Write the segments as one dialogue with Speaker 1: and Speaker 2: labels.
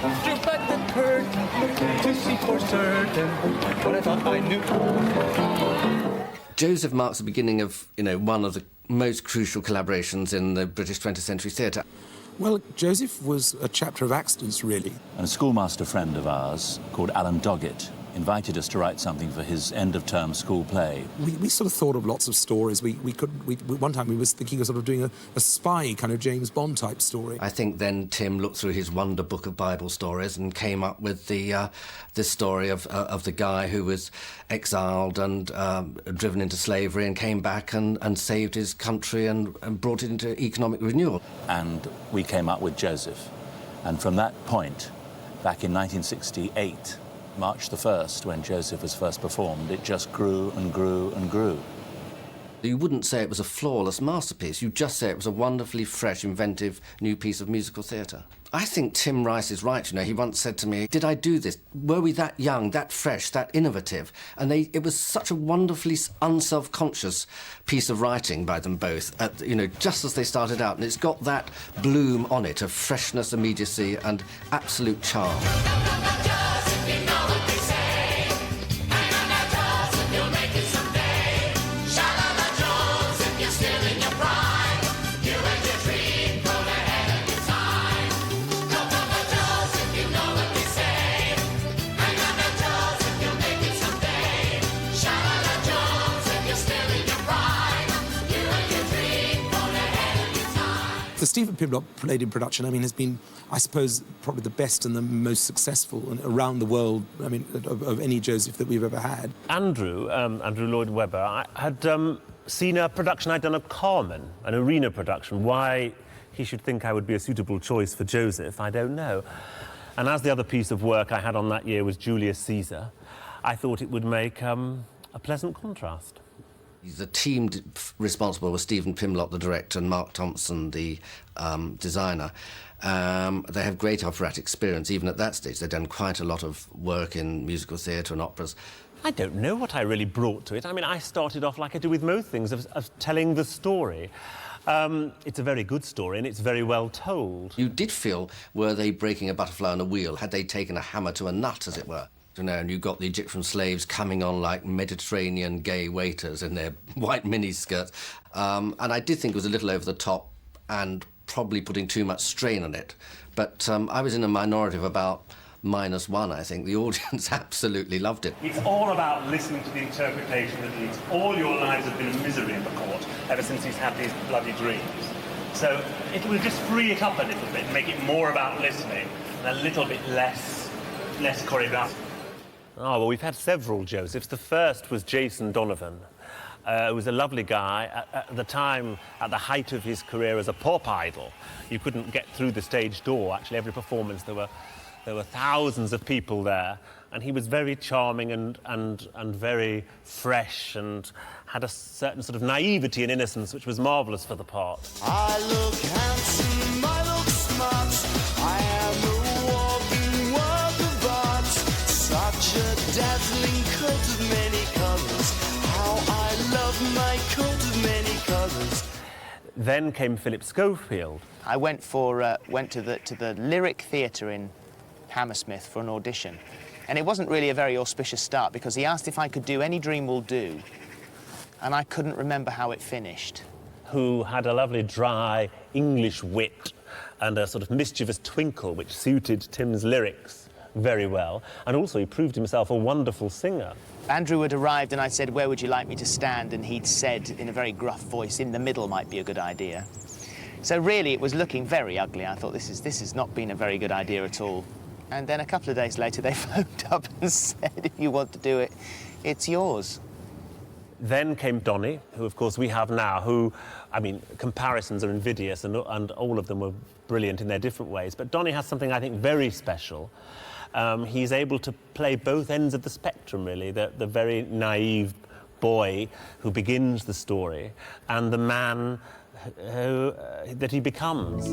Speaker 1: Just back the curtain to see for certain what I thought I knew.
Speaker 2: Joseph marks the beginning of, one of the most crucial collaborations in the British 20th century theatre.
Speaker 3: Well, Joseph was a chapter of accidents, really.
Speaker 4: And a schoolmaster friend of ours called Alan Doggett invited us to write something for his end-of-term school play.
Speaker 3: We sort of thought of lots of stories. One time we was thinking of sort of doing a spy kind of James Bond type story.
Speaker 2: I think then Tim looked through his wonder book of Bible stories and came up with this story of the guy who was exiled and driven into slavery and came back and saved his country and brought it into economic renewal.
Speaker 4: And we came up with Joseph. And from that point, back in 1968, March the 1st, when Joseph was first performed, it just grew and grew and grew.
Speaker 2: You wouldn't say it was a flawless masterpiece. You'd just say it was a wonderfully fresh, inventive, new piece of musical theatre. I think Tim Rice is right, He once said to me, did I do this? Were we that young, that fresh, that innovative? And it was such a wonderfully unself-conscious piece of writing by them both, just as they started out. And it's got that bloom on it of freshness, immediacy and absolute charm.
Speaker 3: The Stephen Pimlott played in production, has been, I suppose, probably the best and the most successful around the world, of any Joseph that we've ever had.
Speaker 5: Andrew Lloyd Webber, I had seen a production I'd done of Carmen, an arena production. Why he should think I would be a suitable choice for Joseph, I don't know. And as the other piece of work I had on that year was Julius Caesar, I thought it would make a pleasant contrast.
Speaker 2: The team responsible was Stephen Pimlott, the director, and Mark Thompson, the designer. They have great operatic experience, even at that stage. They've done quite a lot of work in musical theatre and operas.
Speaker 5: I don't know what I really brought to it. I started off like I do with most things, of telling the story. It's a very good story, and it's very well told.
Speaker 2: You did feel, were they breaking a butterfly on a wheel? Had they taken a hammer to a nut, as it were? And you got the Egyptian slaves coming on like Mediterranean gay waiters in their white miniskirts. And I did think it was a little over the top and probably putting too much strain on it. But I was in a minority of about -1, I think. The audience absolutely loved it.
Speaker 5: It's all about listening to the interpretation that leads. All your lives have been a misery in the court ever since he's had these bloody dreams. So it will just free it up a little bit, make it more about listening and a little bit less choreographed. Oh, well, we've had several Josephs. The first was Jason Donovan, who was a lovely guy. At the time, at the height of his career as a pop idol, you couldn't get through the stage door. Actually, every performance, there were thousands of people there. And he was very charming and very fresh and had a certain sort of naivety and innocence, which was marvellous for the part.
Speaker 6: I look handsome, I look smart, I am a walking work of art. Such a dazzling coat of many colours, how I love my coat of many colours.
Speaker 5: Then came Philip Schofield.
Speaker 7: I went to the Lyric Theatre in Hammersmith for an audition. And it wasn't really a very auspicious start because he asked if I could do Any Dream Will Do, and I couldn't remember how it finished.
Speaker 5: Who had a lovely dry English wit and a sort of mischievous twinkle which suited Tim's lyrics very well, and also he proved himself a wonderful singer.
Speaker 7: Andrew had arrived and I said, "Where would you like me to stand?" And he'd said in a very gruff voice, "In the middle might be a good idea." So really it was looking very ugly. I thought, this has not been a very good idea at all. And then a couple of days later, they phoned up and said, "If you want to do it, it's yours."
Speaker 5: Then came Donny, who, of course, we have now, who, I mean, comparisons are invidious, and all of them were brilliant in their different ways. But Donny has something, I think, very special. He's able to play both ends of the spectrum, really, the very naive boy who begins the story and the man that he becomes.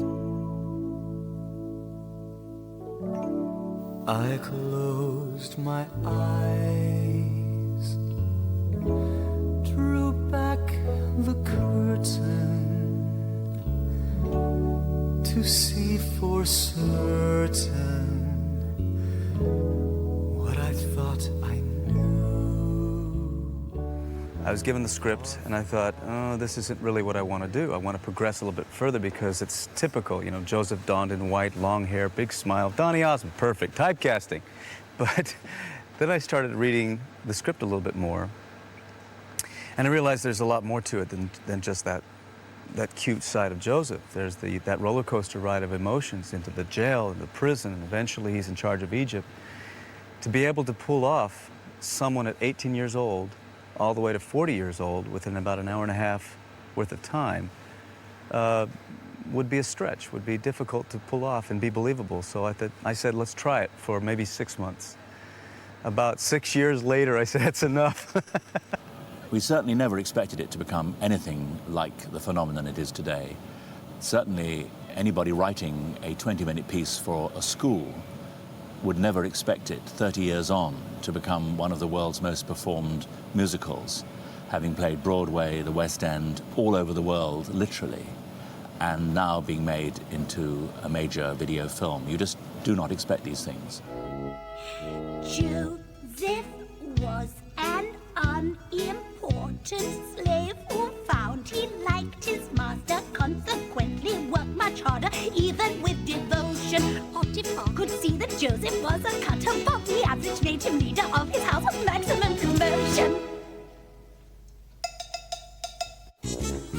Speaker 6: I closed my eyes, drew back the curtain to see for certain
Speaker 1: I was given the script, and I thought, oh, this isn't really what I want to do. I want to progress a little bit further because it's typical, you know, Joseph donned in white, long hair, big smile, Donny Osmond, perfect, typecasting. But then I started reading the script a little bit more, and I realized there's a lot more to it than just that cute side of Joseph. There's that roller coaster ride of emotions into the jail and the prison, and eventually he's in charge of Egypt. To be able to pull off someone at 18 years old all the way to 40 years old within about an hour and a half worth of time would be a stretch, would be difficult to pull off and be believable. So I said, let's try it for maybe 6 months. About 6 years later, I said, that's enough.
Speaker 4: We certainly never expected it to become anything like the phenomenon it is today. Certainly, anybody writing a 20-minute piece for a school would never expect it 30 years on to become one of the world's most performed musicals, having played Broadway, the West End, all over the world, literally, and now being made into a major video film. You just do not expect these things.
Speaker 8: Joseph was an unimportant slave who found he liked his master, consequently worked much harder, even with devotion. Potiphar could see that Joseph was a cut above the average, made him leader of his house with maximum promotion.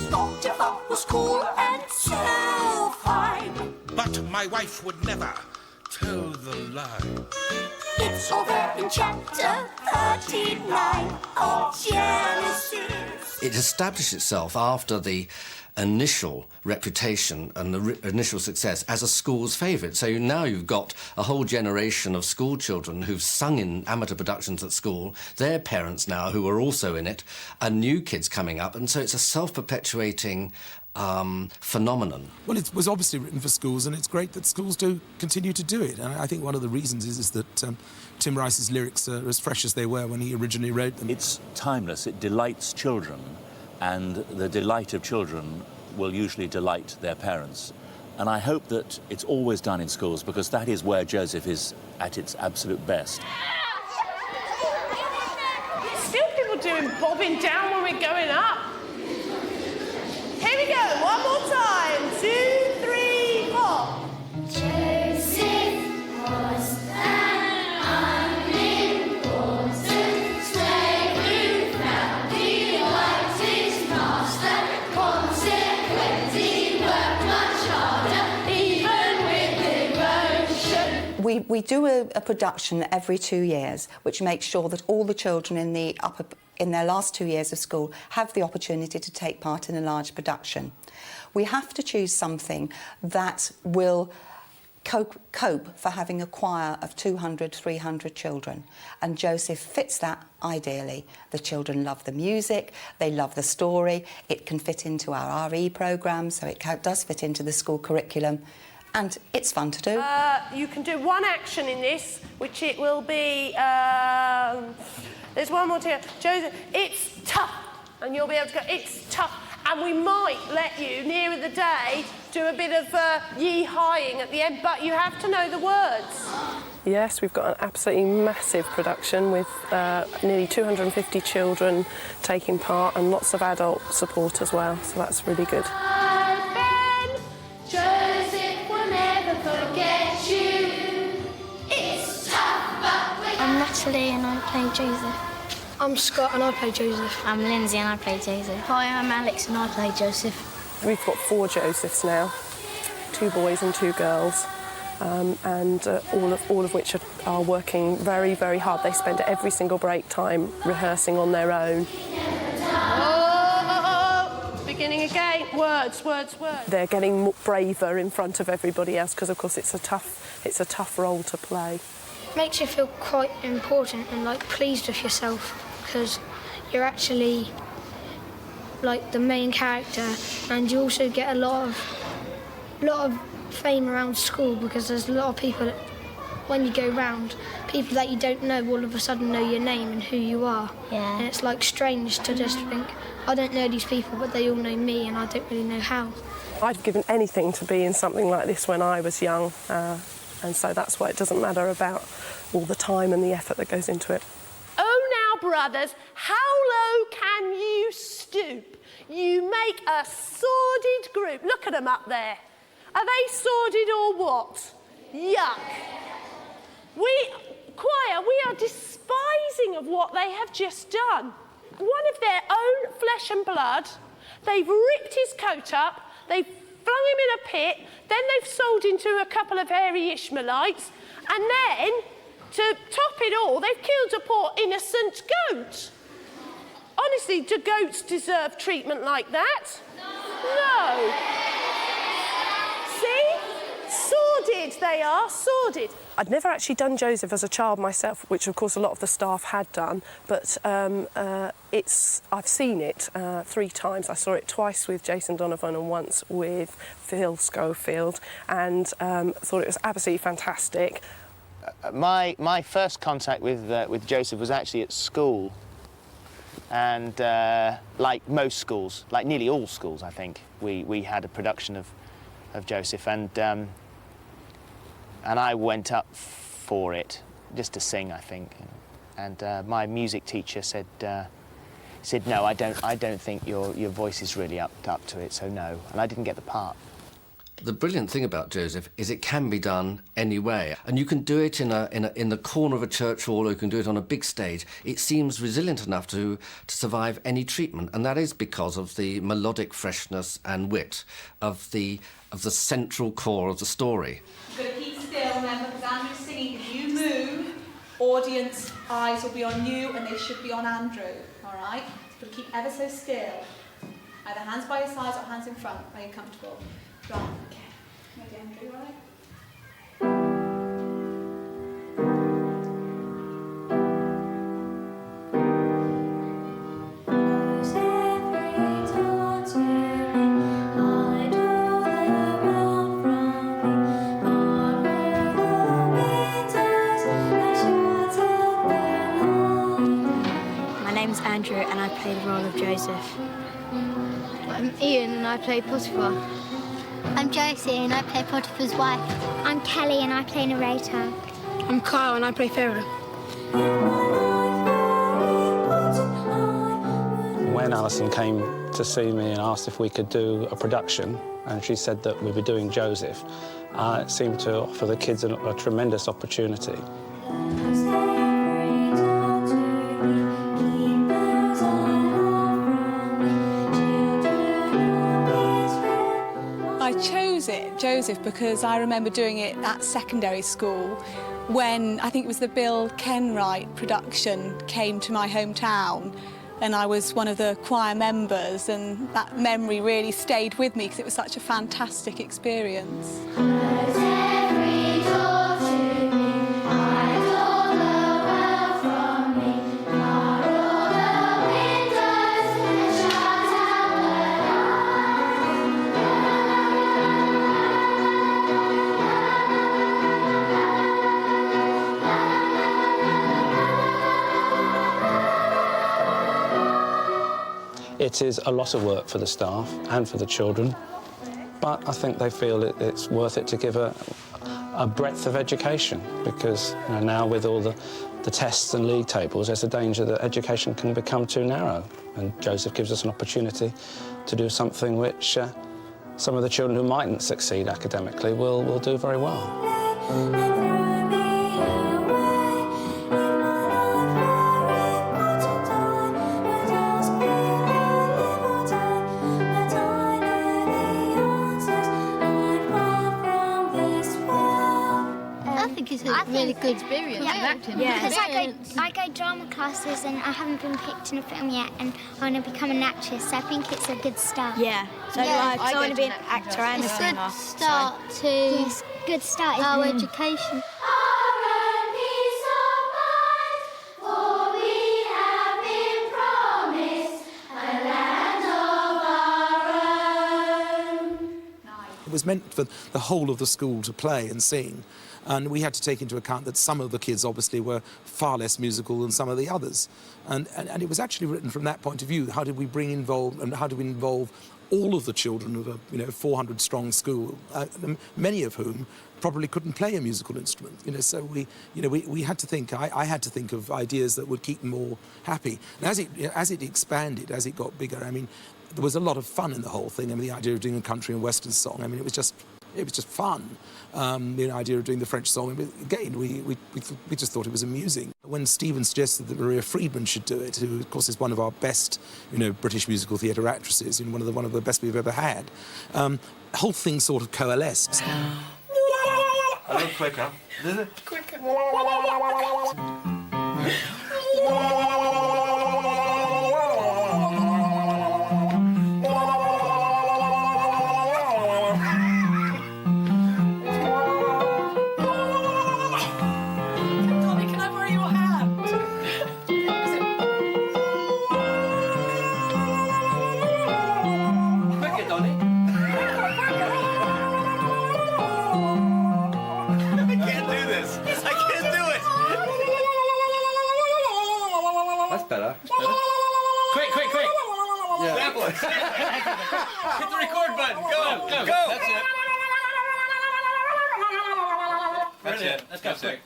Speaker 8: Potiphar was cool and so fine,
Speaker 9: but my wife would never tell the lie.
Speaker 8: It's over in chapter 39 of Genesis.
Speaker 2: It established itself after the initial reputation and the initial success as a school's favourite. So now you've got a whole generation of school children who've sung in amateur productions at school, their parents now who are also in it, and new kids coming up, and so it's a self-perpetuating phenomenon.
Speaker 3: Well, it was obviously written for schools, and it's great that schools do continue to do it. And I think one of the reasons is that Tim Rice's lyrics are as fresh as they were when he originally wrote them.
Speaker 4: It's timeless. It delights children, and the delight of children will usually delight their parents. And I hope that it's always done in schools, because that is where Joseph is at its absolute best.
Speaker 10: Still people doing bobbing down when we're going up. Here we go, one more time. 2, 3, 4.
Speaker 8: Joseph was an unimportant slave who found he liked his master, consequently worked much harder, even with devotion.
Speaker 11: We do a production every 2 years, which makes sure that all the children in their last 2 years of school have the opportunity to take part in a large production. We have to choose something that will cope for having a choir of 200, 300 children. And Joseph fits that ideally. The children love the music, they love the story, it can fit into our RE programme, so it does fit into the school curriculum. And it's fun to do.
Speaker 10: You can do one action in this, which it will be... there's one more here. Joseph, it's tough. And you'll be able to go, it's tough. And we might let you, nearer the day, do a bit of yee-hawing at the end, but you have to know the words.
Speaker 12: Yes, we've got an absolutely massive production with nearly 250 children taking part and lots of adult support as well, so that's really good.
Speaker 8: Ben, Joseph will never forget you. It's tough, but we're...
Speaker 13: I'm Natalie and I play Joseph. I'm Scott and I play Joseph. I'm Lindsay and I play Joseph. Hi, I'm Alex and I play Joseph.
Speaker 12: We've got 4 Josephs now, 2 boys and 2 girls, and all of which are working very, very hard. They spend every single break time rehearsing on their own.
Speaker 10: Beginning again. Words, words, words.
Speaker 12: They're getting braver in front of everybody else because, of course, it's a tough role to play.
Speaker 13: Makes you feel quite important and like pleased with yourself because you're actually like the main character, and you also get a lot of fame around school because there's a lot of people that, when you go round, people that you don't know all of a sudden know your name and who you are. Yeah. And it's like strange to just think, I don't know these people, but they all know me and I don't really know how.
Speaker 12: I'd given anything to be in something like this when I was young, and so that's why it doesn't matter about all the time and the effort that goes into it.
Speaker 10: Oh, brothers, how low can you stoop? You make a sordid group. Look at them up there. Are they sordid or what? Yuck. Choir, we are despising of what they have just done. One of their own flesh and blood, they've ripped his coat up, they've flung him in a pit, then they've sold him to a couple of hairy Ishmaelites, and then, to top it all, they've killed a poor innocent goat. Honestly, do goats deserve treatment like that? No. See? Sordid they are, sordid.
Speaker 12: I'd never actually done Joseph as a child myself, which of course a lot of the staff had done, but I've seen it 3 times. I saw it twice with Jason Donovan and once with Phil Schofield, and thought it was absolutely fantastic.
Speaker 7: My first contact with Joseph was actually at school, and like most schools, like nearly all schools, I think, we had a production of Joseph, and I went up for it just to sing, I think, and my music teacher said no, I don't think your voice is really up to it, so no, and I didn't get the part.
Speaker 2: The brilliant thing about Joseph is it can be done any way, and you can do it in the corner of a church hall, or you can do it on a big stage. It seems resilient enough to survive any treatment, and that is because of the melodic freshness and wit of the central core of the story.
Speaker 14: You've got to keep still, remember, because Andrew's singing. If you move, audience eyes will be on you, and they should be on Andrew. All right? You've got to keep ever so still. Either hands by your sides or hands in front, where you're comfortable. Right, okay. Ready, Andrew, all right?
Speaker 15: My name's Andrew and I play the role of Joseph.
Speaker 16: I'm Ian and I play Potiphar.
Speaker 17: I'm Josie and I play Potiphar's wife. I'm Kelly and I play narrator.
Speaker 18: I'm Kyle and I play Pharaoh.
Speaker 19: When Alison came to see me and asked if we could do a production, and she said that we were doing Joseph, it seemed to offer the kids a tremendous opportunity.
Speaker 20: I chose Joseph because I remember doing it at secondary school when I think it was the Bill Kenwright production came to my hometown, and I was one of the choir members, and that memory really stayed with me because it was such a fantastic experience.
Speaker 19: It is a lot of work for the staff and for the children, but I think they feel it's worth it to give a breadth of education, because now with all the tests and league tables, there's a danger that education can become too narrow, and Joseph gives us an opportunity to do something which some of the children who mightn't succeed academically will do very well.
Speaker 16: It's a really good experience.
Speaker 17: Yeah,
Speaker 16: Yeah.
Speaker 17: because I go drama classes and I haven't been picked in a film yet, and I want to become an actress, so I think it's a good start.
Speaker 15: Yeah, so do I, because I want to be an actor and a singer.
Speaker 16: It's a good start to
Speaker 17: Yes, good start.
Speaker 16: our education.
Speaker 3: It was meant for the whole of the school to play and sing, and we had to take into account that some of the kids obviously were far less musical than some of the others, and it was actually written from that point of view. How did we involve all of the children of a 400-strong school, many of whom probably couldn't play a musical instrument. So we had to think. I had to think of ideas that would keep them all happy. And as it expanded, as it got bigger, I mean, there was a lot of fun in the whole thing. I mean, the idea of doing a country and western song. I mean, it was just fun. The idea of doing the French song. Again, we just thought it was amusing. When Stephen suggested that Maria Friedman should do it, who of course is one of our best, British musical theatre actresses, one of the best we've ever had, the whole thing sort of coalesced.
Speaker 5: A little quicker.
Speaker 14: Quicker.
Speaker 2: Better.
Speaker 5: Quick!
Speaker 2: Yeah.
Speaker 5: Sample it. Hit the record button. Go!
Speaker 2: That's it.
Speaker 5: That's it. Let's go. Quick.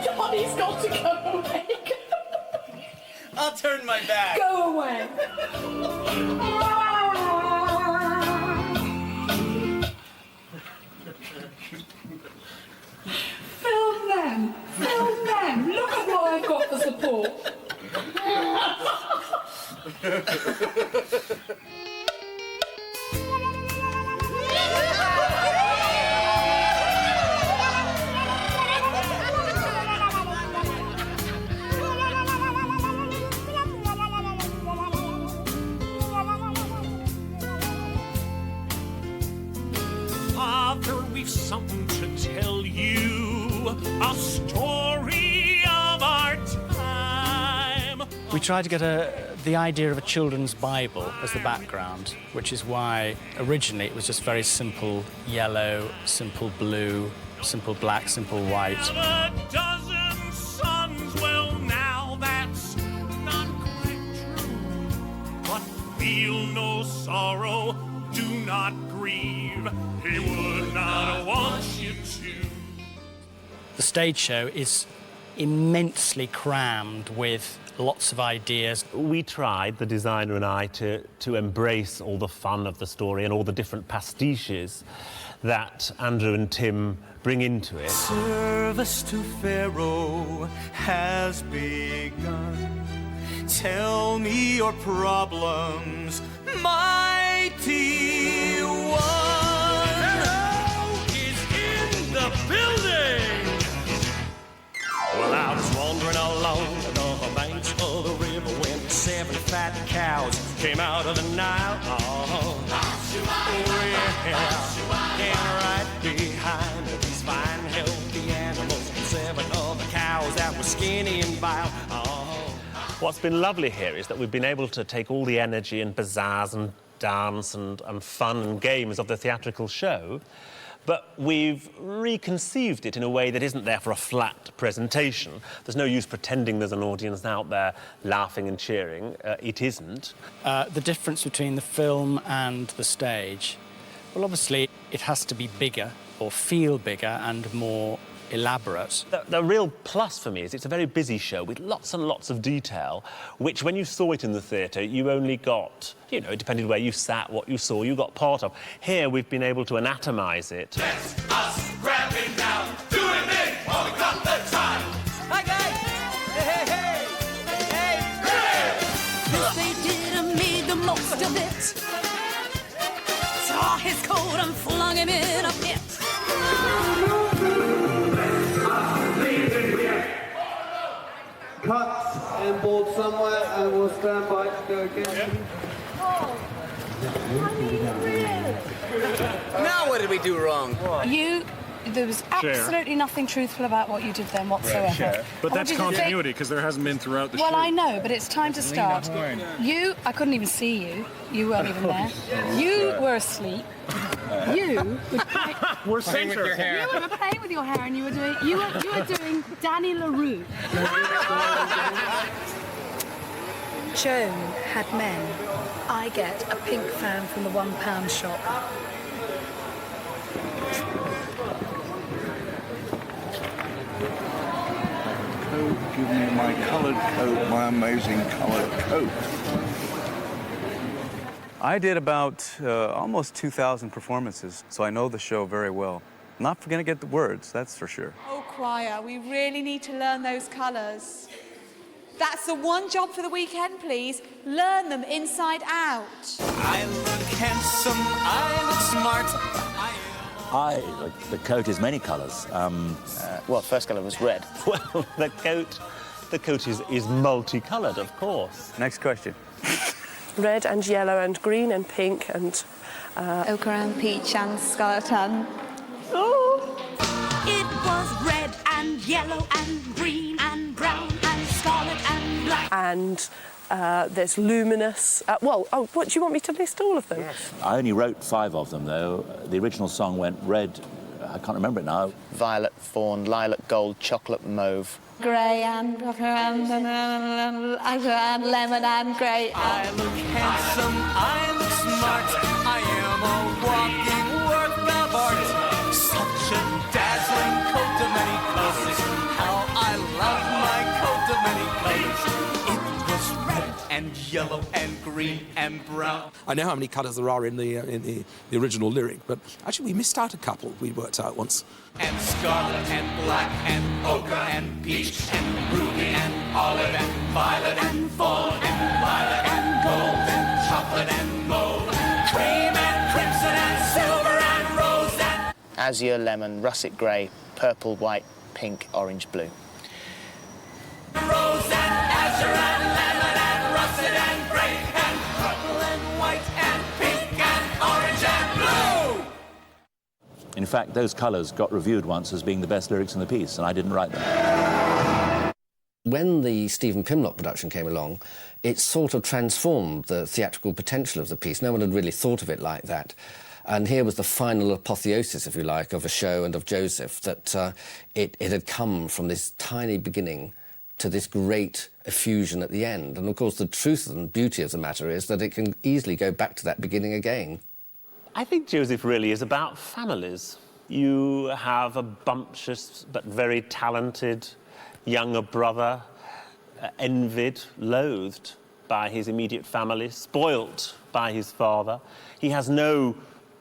Speaker 14: Johnny's got to go away.
Speaker 5: I'll turn my back.
Speaker 14: Go away. Film them. Look at what I've got for support.
Speaker 6: Father, we've something to tell you. A story of our time.
Speaker 21: We tried to get the idea of a children's Bible as the background, which is why originally it was just very simple yellow, simple blue, simple black, simple white.
Speaker 6: A dozen sons, well now that's not quite true. But feel no sorrow, do not grieve. He would not want you to.
Speaker 21: The stage show is immensely crammed with lots of ideas.
Speaker 22: We tried, the designer and I, to embrace all the fun of the story and all the different pastiches that Andrew and Tim bring into it.
Speaker 6: Service to Pharaoh has begun. Tell me your problems, mighty one. Pharaoh is in the building.
Speaker 23: Well, I was wandering along the banks of the river when 7 fat cows came out of the Nile. Oh, yeah. And right behind these fine, healthy animals, 7 other cows that were skinny and vile. Oh.
Speaker 22: What's been lovely here is that we've been able to take all the energy and bazaars and dance and fun and games of the theatrical show, but we've reconceived it in a way that isn't there for a flat presentation. There's no use pretending there's an audience out there laughing and cheering. It isn't.
Speaker 21: The difference between the film and the stage, well, obviously, it has to be bigger or feel bigger and more elaborate.
Speaker 22: The real plus for me is it's a very busy show with lots and lots of detail, which when you saw it in the theatre, you only got, it depended where you sat, what you saw, you got part of. Here, we've been able to anatomise it.
Speaker 6: Let's us grab it now, do it big while we got the time.
Speaker 24: Hi, guys. Hey.
Speaker 8: Yes, they did and made the most of it. Saw his coat and flung him in a pit.
Speaker 25: Cut and bolt somewhere, and we'll stand by to go again.
Speaker 26: Now what did we do wrong?
Speaker 24: You
Speaker 1: there was absolutely nothing truthful about what you did then whatsoever.
Speaker 4: But
Speaker 1: I
Speaker 4: that's
Speaker 1: want you to think-
Speaker 4: continuity, because there hasn't been throughout the show.
Speaker 1: Well, I know, but it's time to start.
Speaker 4: Horn.
Speaker 1: You, I couldn't even see you. You weren't even there. You were asleep. You were
Speaker 4: We're
Speaker 1: playing
Speaker 4: with your hair.
Speaker 1: You were playing with your hair, and you were doing Danny LaRue. Joan had men. I get a pink fan from the £1 shop.
Speaker 9: Coat, give me my coloured coat, my amazing coloured coat.
Speaker 11: I did about almost 2,000 performances, so I know the show very well. Not going to get the words, that's for sure.
Speaker 20: Oh, choir, we really need to learn those colours. That's the one job for the weekend, please. Learn them inside out.
Speaker 23: I look handsome, I look smart.
Speaker 24: The coat is many colours.
Speaker 7: Well, first colour was red.
Speaker 22: Well, the coat is multicoloured, of course.
Speaker 11: Next question.
Speaker 12: Red and yellow and green and pink and...
Speaker 20: Ochre and peach and scarlet and...
Speaker 8: It was red and yellow and green and brown and scarlet and black.
Speaker 12: And there's luminous... what, do you want me to list all of them?
Speaker 24: Yes. I only wrote 5 of them, though. The original song went red, I can't remember it now.
Speaker 7: Violet, fawn, lilac, gold, chocolate, mauve.
Speaker 20: Grey and lemon and grey.
Speaker 23: I look handsome, I look smart. I am a walking work of art. Such a dazzling coat of many colors. How I love my coat of many colors. It was red and yellow and green and brown.
Speaker 3: I know how many colours there are in the original lyric, but actually we missed out a couple we worked out once.
Speaker 23: And scarlet and black and ochre and peach and ruby and olive and violet and fawn and lilac and gold and chocolate and mauve, cream and crimson and silver and rose and
Speaker 7: Azure, lemon, russet grey, purple, white, pink, orange, blue.
Speaker 23: rose and azure and lemon and russet and grey and purple and white and pink and orange and blue.
Speaker 24: In fact, those colours got reviewed once as being the best lyrics in the piece, and I didn't write them.
Speaker 2: When the Stephen Pimlock production came along, it sort of transformed the theatrical potential of the piece. No one had really thought of it like that. And here was the final apotheosis, if you like, of a show and of Joseph, that it had come from this tiny beginning to this great effusion at the end. And, of course, the truth and beauty of the matter is that it can easily go back to that beginning again.
Speaker 22: I think Joseph really is about families. You have a bumptious but very talented younger brother, envied, loathed by his immediate family, spoilt by his father. He has no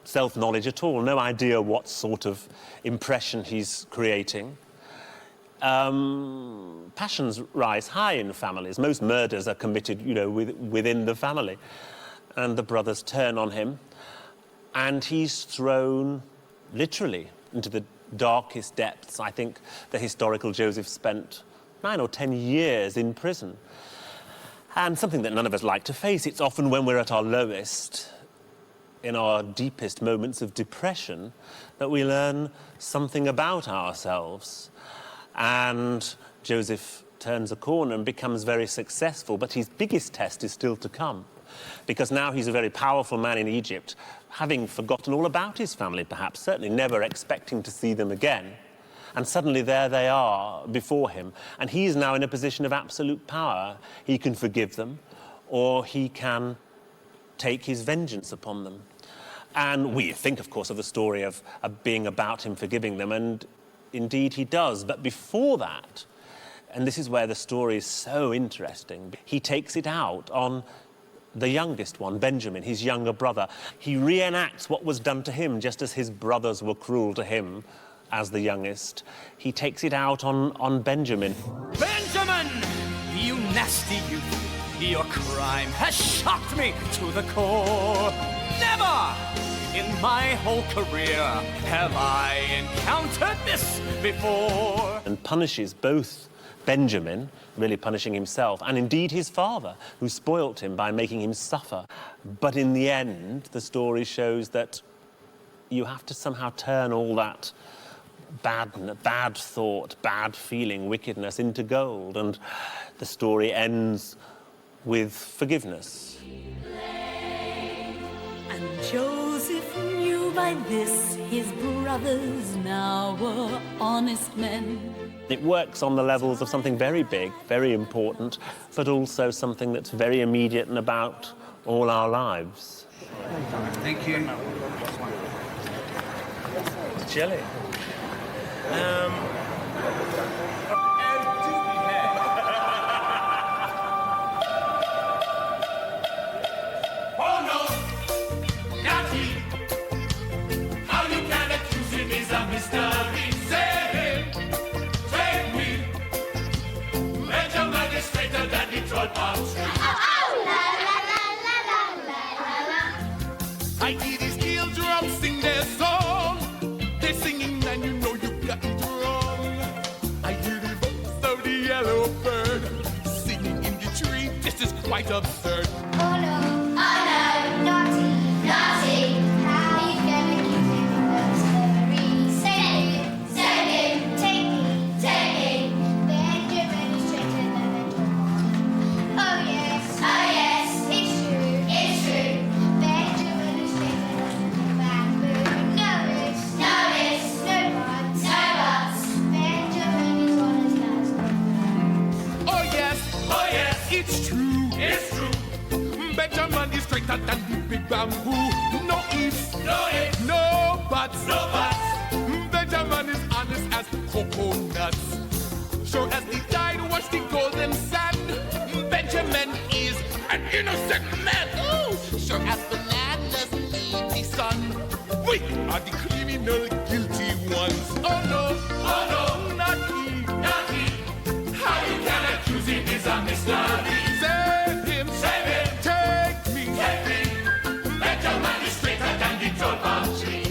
Speaker 22: self-knowledge at all, no idea what sort of impression he's creating. Passions rise high in families. Most murders are committed, within the family. And the brothers turn on him. And he's thrown, literally, into the darkest depths. I think the historical Joseph spent 9 or 10 years in prison. And something that none of us like to face. It's often when we're at our lowest, in our deepest moments of depression, that we learn something about ourselves. And Joseph turns a corner and becomes very successful, but his biggest test is still to come. Because now he's a very powerful man in Egypt, having forgotten all about his family, perhaps, certainly never expecting to see them again. And suddenly there they are before him, and he's now in a position of absolute power. He can forgive them, or he can take his vengeance upon them. And we think, of course, of the story of being about him forgiving them, and indeed he does. But before that, and this is where the story is so interesting, he takes it out on the youngest one, Benjamin, his younger brother. He reenacts what was done to him, just as his brothers were cruel to him as the youngest. He takes it out on Benjamin.
Speaker 23: Benjamin, you nasty youth, your crime has shocked me to the core. Never in my whole career have I encountered this before.
Speaker 22: And punishes both Benjamin, really punishing himself, and indeed his father, who spoilt him by making him suffer. But in the end, the story shows that you have to somehow turn all that bad thought, bad feeling, wickedness into gold, and the story ends with forgiveness.
Speaker 10: And Joseph knew by this his brothers now were honest men.
Speaker 22: It works on the levels of something very big, very important, but also something that's very immediate and about all our lives.
Speaker 25: Thank you.
Speaker 22: It's jelly.
Speaker 23: Oh no, not he. How you can accuse him is a mystery. Save him, save me. Benjamin is straighter than Detroit palm tree. I hear these steel drums sing their song. They're singing and you know you got it wrong. I hear the voice of the yellow bird singing in the tree. This is quite absurd.
Speaker 17: Oh no, naughty, naughty. How you gonna keep him in the story? Save him, take me. Benjamin is straighter than the door. Oh yes, it's true. Benjamin is straighter than the bamboo. No buts. Benjamin is honest as no.
Speaker 23: Oh yes, it's true. It's true. Benjamin is straighter than the big bamboo. No ifs, no buts. Benjamin is honest as coconuts. Sure as the tide washed the golden sand, Benjamin is an innocent man. Ooh. Sure as bananas need the sun, we are the criminal guilty ones. Oh no, not he. How you can accuse him is a mystery. Save him, take me. Benjamin is straighter than the Detroit palm tree.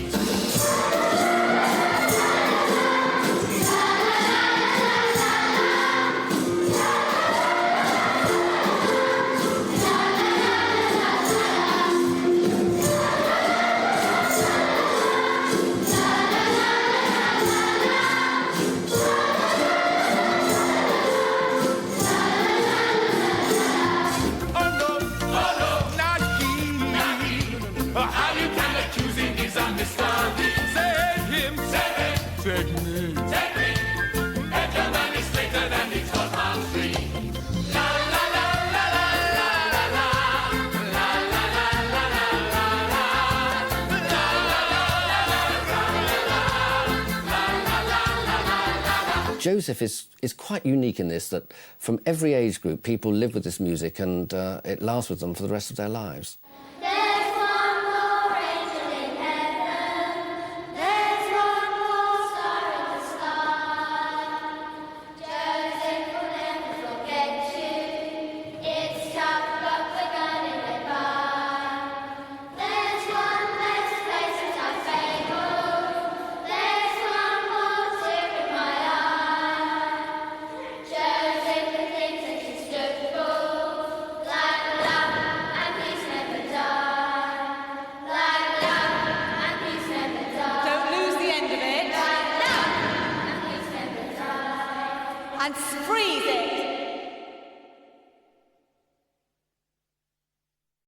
Speaker 23: How you can accuse him is a mystery. Save him, take me. Benjamin is straighter than the Detroit palm tree. La la la la la la la la la la la la.
Speaker 2: Joseph is quite unique in this, that from every age group, people live with this music and it lasts with them for the rest of their lives.
Speaker 14: And freeze it.